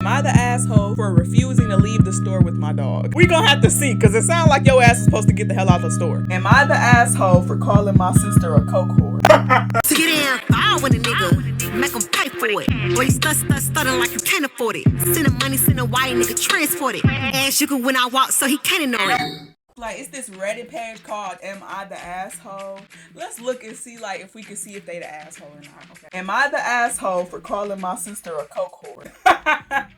Am I the asshole for refusing to leave the store with my dog? We gonna have to see, cause it sounds like your ass is supposed to get the hell out of the store. Am I the asshole for calling my sister a coke whore? To get in, I with a nigga, make him pay for it. Boy, you stuttering like you can't afford it. Send him money, send him wire, nigga, transport it. Ass you can when I walk, so he can't ignore it. Like, it's this Reddit page called Am I the Asshole? Let's look and see, like, if we can see if they the asshole or not. Okay. Am I the asshole for calling my sister a coke whore?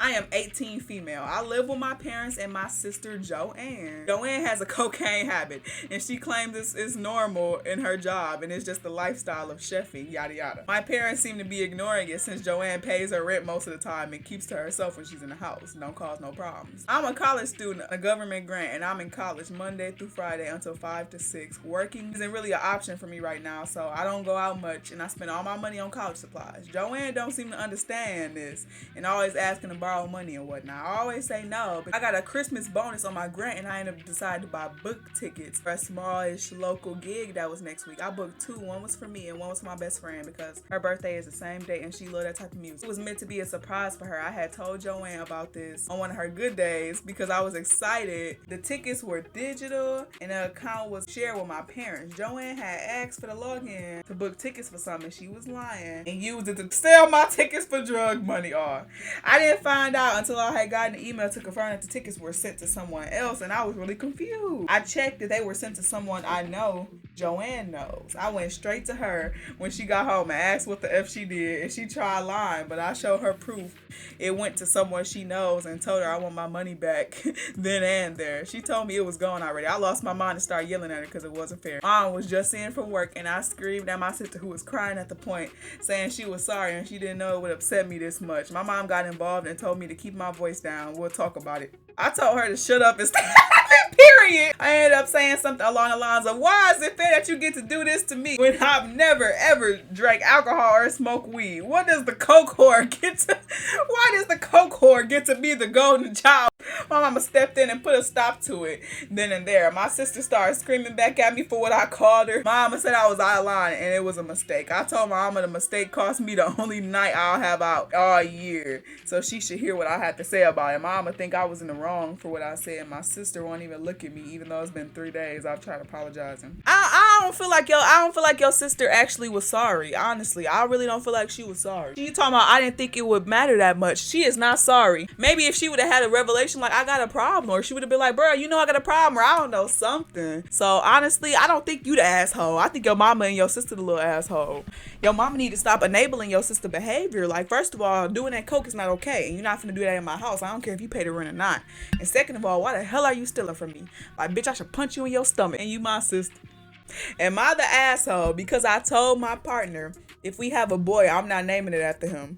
I am 18 female. I live with my parents and my sister Joanne. Joanne has a cocaine habit, and she claims it's normal in her job, and it's just the lifestyle of chefing, yada yada. My parents seem to be ignoring it since Joanne pays her rent most of the time and keeps to herself when she's in the house. Don't cause no problems. I'm a college student, a government grant, and I'm in college Monday through Friday until 5 to 6. Working isn't really an option for me right now, so I don't go out much, and I spend all my money on college supplies. Joanne don't seem to understand this and always asking to borrow money and whatnot. I always say no, but I got a Christmas bonus on my grant, and I ended up deciding to buy book tickets for a smallish local gig that was next week. I booked two. One was for me and one was for my best friend because her birthday is the same day and she loved that type of music. It was meant to be a surprise for her. I had told Joanne about this on one of her good days because I was excited. The tickets were digital and the account was shared with my parents. Joanne had asked for the login to book tickets for something. She was lying and used it to sell my tickets for drug money. I didn't find out until I had gotten an email to confirm that the tickets were sent to someone else, and I was really confused. I checked that they were sent to someone I know. Joanne knows. I went straight to her when she got home and asked what the F she did, and she tried lying, but I showed her proof it went to someone she knows and told her I want my money back then and there. She told me it was gone already. I lost my mind and started yelling at her because it wasn't fair. Mom was just in from work, and I screamed at my sister, who was crying at the point, saying she was sorry and she didn't know it would upset me this much. My mom got involved and told me to keep my voice down. We'll talk about it. I told her to shut up and stop. Period. I ended up saying something along the lines of, why is it fair that you get to do this to me when I've never ever drank alcohol or smoked weed? What does the coke whore get to? Why does the coke whore get to be the golden child? My mama stepped in and put a stop to it then and there. My sister started screaming back at me for what I called her. Mama said I was out of line and it was a mistake. I told my mama the mistake cost me the only night I'll have out all year, so she should hear what I had to say about it. Mama think I was in the wrong for what I said. My sister won't even look at me, even though it's been 3 days. I've tried apologizing. I don't feel like your sister actually was sorry. Honestly, I really don't feel like she was sorry. She talking about I didn't think it would matter that much. She is not sorry. Maybe if she would have had a revelation like I got a problem, or she would have been like, bro, you know I got a problem, or I don't know, something. So honestly, I don't think you the asshole. I think your mama and your sister the little asshole. Your mama need to stop enabling your sister behavior. Like, first of all, doing that coke is not okay, and you're not finna do that in my house. I don't care if you pay the rent or not. And second of all, why the hell are you stealing from me? Like, bitch, I should punch you in your stomach, and you my sister. Am I the asshole because I told my partner if we have a boy, I'm not naming it after him?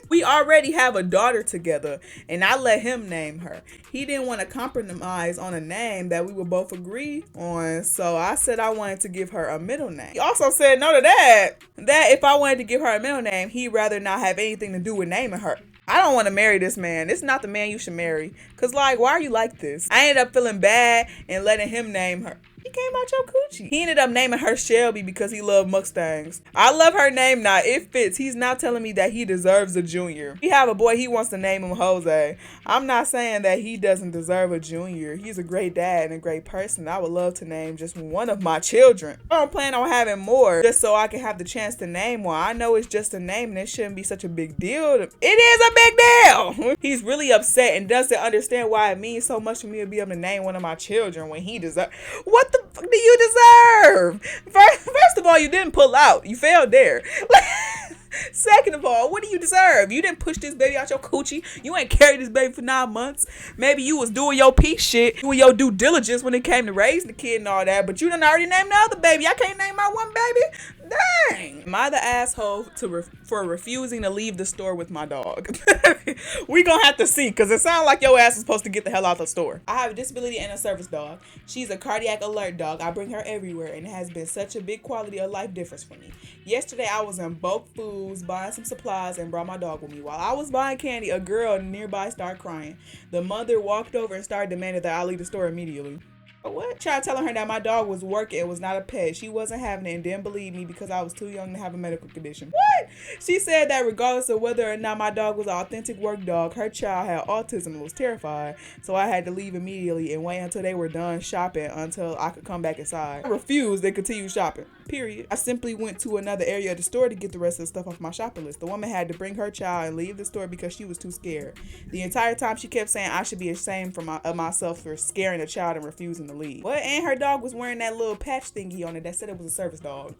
We already have a daughter together, and I let him name her. He didn't want to compromise on a name that we would both agree on, so I said I wanted to give her a middle name. He also said no to that if I wanted to give her a middle name, he'd rather not have anything to do with naming her. I don't want to marry this man. This is not the man you should marry. Cause like, why are you like this? I ended up feeling bad and letting him name her. He came out your coochie. He ended up naming her Shelby because he loved Mustangs. I love her name now. It fits. He's now telling me that he deserves a junior. We have a boy, he wants to name him Jose. I'm not saying that he doesn't deserve a junior. He's a great dad and a great person. I would love to name just one of my children. I don't plan on having more just so I can have the chance to name one. I know it's just a name and it shouldn't be such a big deal. It is a big deal. He's really upset and doesn't understand why it means so much for me to be able to name one of my children when he deserves. What the fuck do you deserve? First of all, you didn't pull out. You failed there. Second of all, what do you deserve? You didn't push this baby out your coochie. You ain't carried this baby for 9 months. Maybe you was doing your piece shit, doing your due diligence when it came to raising the kid and all that, but you done already named the other baby. I can't name my one baby. Dang. Am I the asshole for refusing to leave the store with my dog? We gonna have to see, because it sounds like your ass is supposed to get the hell out the store. I have a disability and a service dog. She's a cardiac alert dog. I bring her everywhere, and it has been such a big quality of life difference for me. Yesterday, I was in bulk foods, buying some supplies, and brought my dog with me. While I was buying candy, a girl nearby started crying. The mother walked over and started demanding that I leave the store immediately. What? Tried telling her that my dog was working, it was not a pet. She wasn't having it and didn't believe me because I was too young to have a medical condition. What? She said that regardless of whether or not my dog was an authentic work dog, her child had autism and was terrified. So I had to leave immediately and wait until they were done shopping until I could come back inside. I refused and continued shopping. Period. I simply went to another area of the store to get the rest of the stuff off my shopping list. The woman had to bring her child and leave the store because she was too scared. The entire time she kept saying I should be ashamed of myself for scaring a child and refusing to leave. What? And her dog was wearing that little patch thingy on it that said it was a service dog.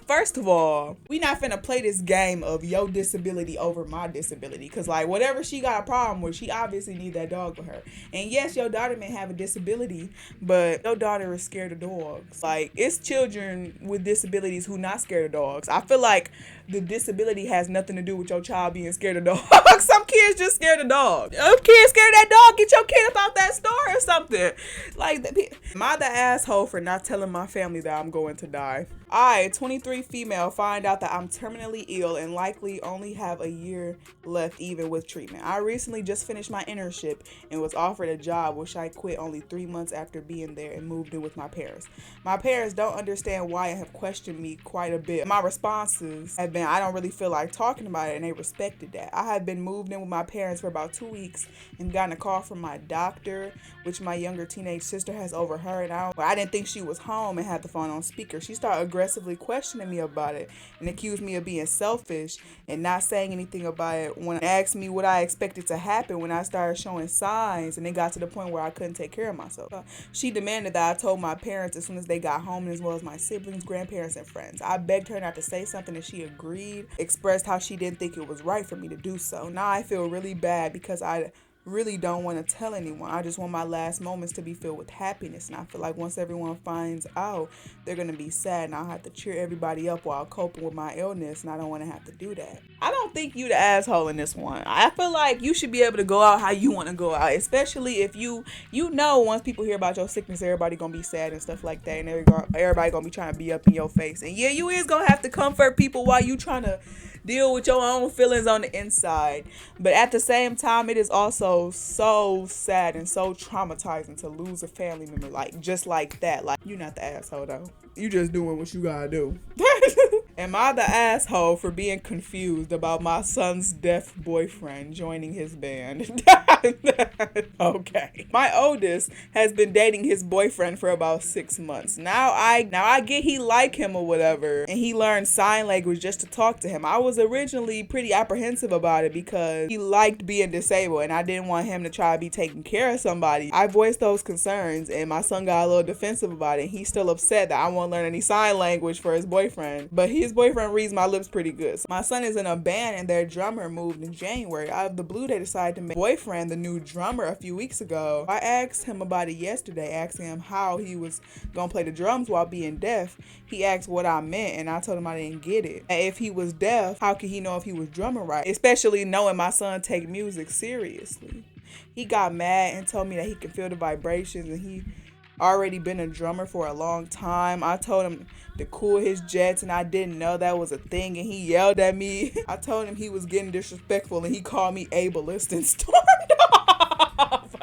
First of all, we not finna play this game of your disability over my disability. Cause like whatever she got a problem with, she obviously need that dog with her. And yes, your daughter may have a disability, but your daughter is scared of dogs. Like it's children with disabilities who not scared of dogs. I feel like the disability has nothing to do with your child being scared of dogs. Some kids just scared of dogs. Some kids scared of that dog. Get your kid about that store or something. Like, am I the asshole for not telling my family that I'm going to die? I, 23 female, find out that I'm terminally ill and likely only have a year left even with treatment. I recently just finished my internship and was offered a job which I quit only 3 months after being there and moved in with my parents. My parents don't understand why and have questioned me quite a bit. My responses have been I don't really feel like talking about it and they respected that. I have been moved in with my parents for about 2 weeks and gotten a call from my doctor, which my younger teenage sister has overheard. I didn't think she was home and had the phone on speaker. She started aggressively questioning me about it and accused me of being selfish and not saying anything about it when I asked me what I expected to happen when I started showing signs and it got to the point where I couldn't take care of myself. She demanded that I told my parents as soon as they got home, as well as my siblings, grandparents, and friends. I begged her not to say something and she agreed, expressed how she didn't think it was right for me to do so. Now I feel really bad because I really don't want to tell anyone. I just want my last moments to be filled with happiness, and I feel like once everyone finds out, they're going to be sad and I'll have to cheer everybody up while coping with my illness, and I don't want to have to do that. I don't think you the asshole in this one. I feel like you should be able to go out how you want to go out, especially if you know once people hear about your sickness, everybody going to be sad and stuff like that, and everybody going to be trying to be up in your face. And yeah, you is going to have to comfort people while you trying to deal with your own feelings on the inside. But at the same time, it is also so sad and so traumatizing to lose a family member like just like that. Like, you're not the asshole though. You just doing what you gotta do. Am I the asshole for being confused about my son's deaf boyfriend joining his band? Okay. My oldest has been dating his boyfriend for about 6 months. Now I get he like him or whatever, and he learned sign language just to talk to him. I was originally pretty apprehensive about it because he liked being disabled and I didn't want him to try to be taking care of somebody. I voiced those concerns and my son got a little defensive about it. He's still upset that I won't learn any sign language for his boyfriend, but his boyfriend reads my lips pretty good. So my son is in a band and their drummer moved in January. Out of the blue, they decided to make boyfriend the new drummer a few weeks ago. I asked him about it yesterday, asking him how he was gonna play the drums while being deaf. He asked what I meant and I told him I didn't get it. And if he was deaf, how could he know if he was drumming right? Especially knowing my son take music seriously. He got mad and told me that he could feel the vibrations and he already been a drummer for a long time. I told him to cool his jets and I didn't know that was a thing and he yelled at me. I told him he was getting disrespectful and he called me ableist and stormed off.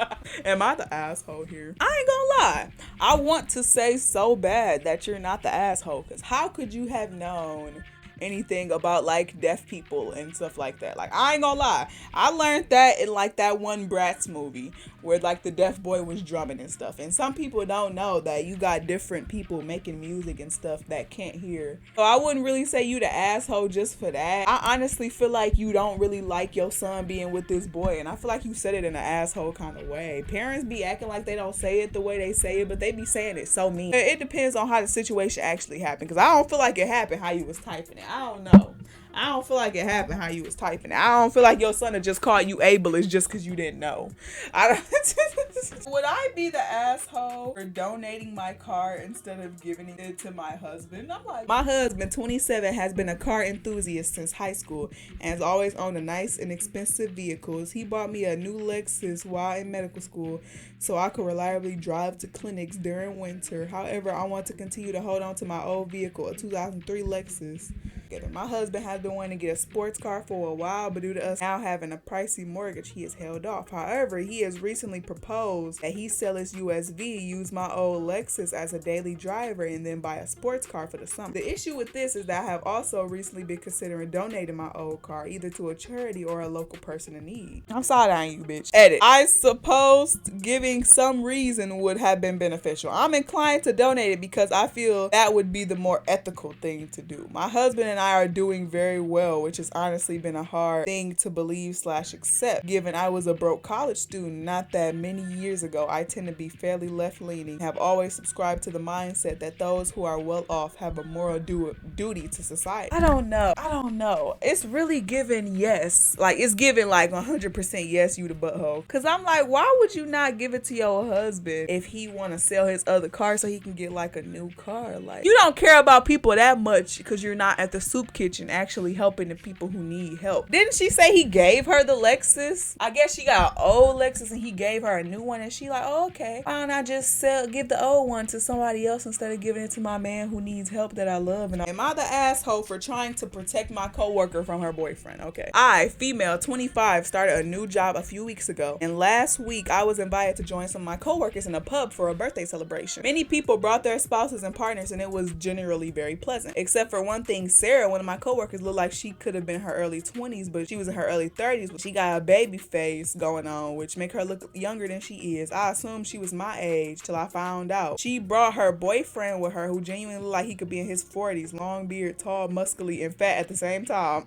Am I the asshole here? I ain't gonna lie. I want to say so bad that you're not the asshole, because how could you have known anything about like deaf people and stuff like that? Like, I ain't gonna lie, I learned that in like that one Bratz movie where like the deaf boy was drumming and stuff, and some people don't know that you got different people making music and stuff that can't hear. So I wouldn't really say you the asshole just for that. I honestly feel like you don't really like your son being with this boy, and I feel like you said it in an asshole kind of way. Parents be acting like they don't say it the way they say it, but they be saying it so mean. It depends on how the situation actually happened, because I don't feel like it happened how you was typing it. I don't know. I don't feel like it happened how you was typing it. I don't feel like your son had just called you ableist just because you didn't know. Would I be the asshole for donating my car instead of giving it to my husband? I'm like, my husband, 27, has been a car enthusiast since high school and has always owned a nice and expensive vehicles. He bought me a new Lexus while in medical school so I could reliably drive to clinics during winter. However, I want to continue to hold on to my old vehicle, a 2003 Lexus. together. My husband has been wanting to get a sports car for a while, but due to us now having a pricey mortgage, he has held off. However, he has recently proposed that he sell his USV, use my old Lexus as a daily driver, and then buy a sports car for the summer. The issue with this is that I have also recently been considering donating my old car either to a charity or a local person in need. I'm side-eyeing you, bitch. Edit. I suppose giving some reason would have been beneficial. I'm inclined to donate it because I feel that would be the more ethical thing to do. My husband and I are doing very well, which has honestly been a hard thing to believe / accept, given I was a broke college student not that many years ago. I tend to be fairly left-leaning, have always subscribed to the mindset that those who are well off have a moral duty to society. I don't know. It's really given yes. Like, it's given like 100% yes, you the butthole. Cause I'm like, why would you not give it to your husband if he want to sell his other car so he can get like a new car? Like, you don't care about people that much because you're not at the soup kitchen actually helping the people who need help. Didn't she say he gave her the Lexus? I guess she got an old Lexus and he gave her a new one, and she like, oh, okay, why don't I just give the old one to somebody else instead of giving it to my man who needs help that I love? And am I the asshole for trying to protect my coworker from her boyfriend? Okay. I, female, 25, started a new job a few weeks ago, and last week I was invited to join some of my coworkers in a pub for a birthday celebration. Many people brought their spouses and partners, and it was generally very pleasant. Except for one thing, Sarah, one of my coworkers, looked like she could have been her early 20s, but she was in her early 30s, but she got a baby face going on, which make her look younger than she is. I assumed she was my age till I found out. She brought her boyfriend with her, who genuinely looked like he could be in his 40s, long beard, tall, muscly, and fat at the same time.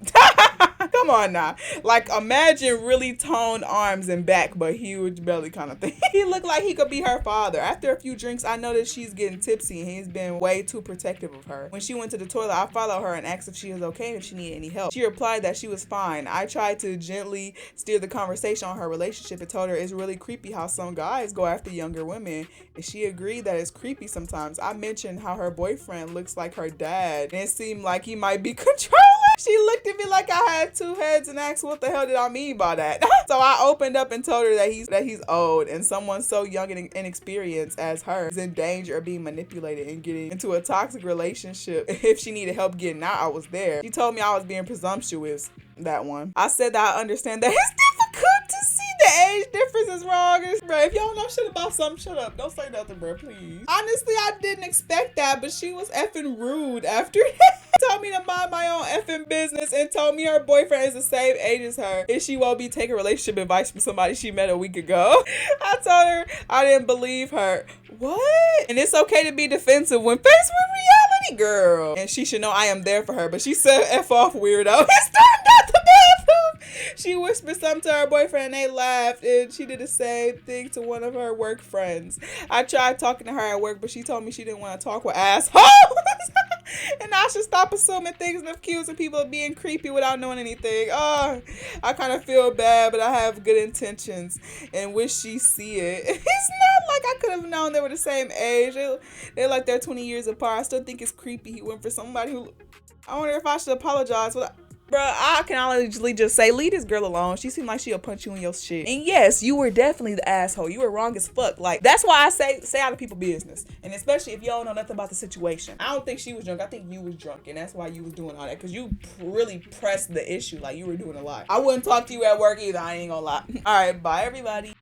Come on now. Like, imagine really toned arms and back, but huge belly kind of thing. He looked like he could be her father. After a few drinks, I noticed she's getting tipsy, and he's been way too protective of her. When she went to the toilet, I followed her and asked if she was okay and if she needed any help. She replied that she was fine. I tried to gently steer the conversation on her relationship and told her it's really creepy how some guys go after younger women, and she agreed that it's creepy sometimes. I mentioned how her boyfriend looks like her dad, and it seemed like he might be controlling. She looked at me like I had two heads and asked what the hell did I mean by that. So I opened up and told her that he's old, and someone so young and inexperienced as her is in danger of being manipulated and getting into a toxic relationship. If she needed help getting out, I was there. She told me I was being presumptuous. That one. I said that I understand that it's difficult to see the age difference is wrong. Bro, if y'all know shit about something, shut up. Don't say nothing, bro, please. Honestly, I didn't expect that, but she was effing rude after that. Told me to mind my own effing business and told me her boyfriend is the same age as her and she won't be taking relationship advice from somebody she met a week ago. I told her I didn't believe her. What? And it's okay to be defensive when faced with reality, girl. And she should know I am there for her, but she said F off, weirdo. It's turned out the bathroom. She whispered something to her boyfriend and they laughed, and she did the same thing to one of her work friends. I tried talking to her at work, but she told me she didn't want to talk with assholes. And I should stop assuming things and accusing people of being creepy without knowing anything. Oh, I kind of feel bad, but I have good intentions and wish she see it. It's not like I could have known they were the same age. They're like they're 20 years apart. I still think it's creepy he went for somebody who... I wonder if I should apologize. Bruh, I can honestly just say, leave this girl alone. She seemed like she'll punch you in your shit. And yes, you were definitely the asshole. You were wrong as fuck. Like, that's why I say out of people's business. And especially if you don't know nothing about the situation. I don't think she was drunk. I think you was drunk. And that's why you was doing all that. Because you really pressed the issue. Like, you were doing a lot. I wouldn't talk to you at work either. I ain't gonna lie. All right, bye, everybody.